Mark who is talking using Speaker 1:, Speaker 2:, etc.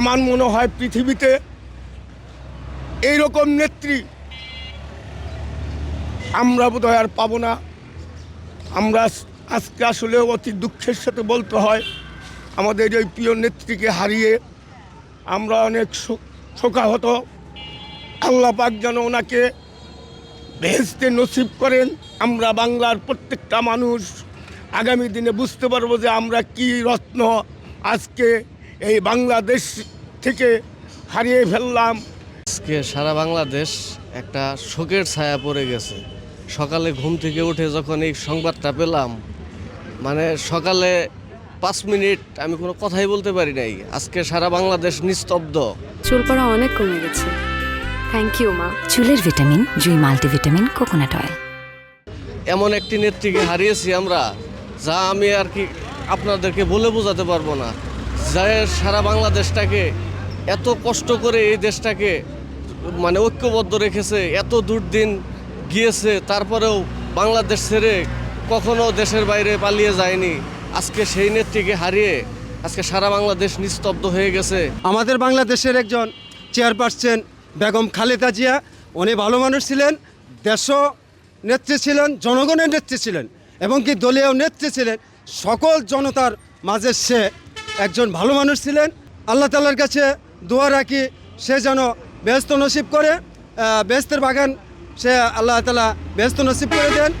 Speaker 1: আমার মনে হয় পৃথিবীতে এইরকম নেত্রী আমরা বোধহয় আর পাবো না। আমরা আজকে আসলে অতি দুঃখের সাথে বলতে হয়, আমাদের এই প্রিয় নেত্রীকে হারিয়ে আমরা অনেক শোকাহত। আল্লাহ পাক যেন ওনাকে বেহেশতে নসিব করেন। আমরা বাংলার প্রত্যেকটা মানুষ আগামী দিনে বুঝতে পারবো যে আমরা কি রত্ন আজকে এই বাংলাদেশ থেকে হারিয়ে ফেললাম।
Speaker 2: আজকে সারা বাংলাদেশ একটা শোকের ছায়া পড়ে গেছে। সকালে ঘুম থেকে উঠে যখন এই সংবাদটা পেলাম, মানে সকালে 5 মিনিট আমি কোনো কথাই বলতে পারি নাই। আজকে সারা বাংলাদেশ নিস্তব্ধ।
Speaker 3: চুল পড়া অনেক কমে গেছে। থ্যাংক ইউ মা।
Speaker 4: চুলের ভিটামিন জুই মাল্টিভিটামিন কোকোনাট অয়েল।
Speaker 2: এমন একটি নেত্রীকে হারিয়েছি আমরা, যা আমি আর কি আপনাদেরকে বলে বোঝাতে পারবো না। যা সারা বাংলাদেশটাকে এত কষ্ট করে এই দেশটাকে মানে ঐক্যবদ্ধ রেখেছে, এত দুর্দিন গিয়েছে, তারপরেও বাংলাদেশ ছেড়ে কখনো দেশের বাইরে পালিয়ে যায়নি। আজকে সেই নেত্রীকে হারিয়ে আজকে সারা বাংলাদেশ নিস্তব্ধ হয়ে গেছে।
Speaker 5: আমাদের বাংলাদেশের একজন চেয়ারপারসন বেগম খালেদা জিয়া, উনি ভালো মানুষ ছিলেন, দেশ নেত্রী ছিলেন, জনগণের নেত্রী ছিলেন এবং কি দলীয় নেত্রী ছিলেন। সকল জনতার মাঝে সে একজন ভালো মানুষ ছিলেন। আল্লাহ তাআলার কাছে দোয়া রাখি সে যেন বেহেশত নসিব করে, বেহেশতের বাগান সে আল্লাহ তাআলা বেহেশত নসিব করে দেন।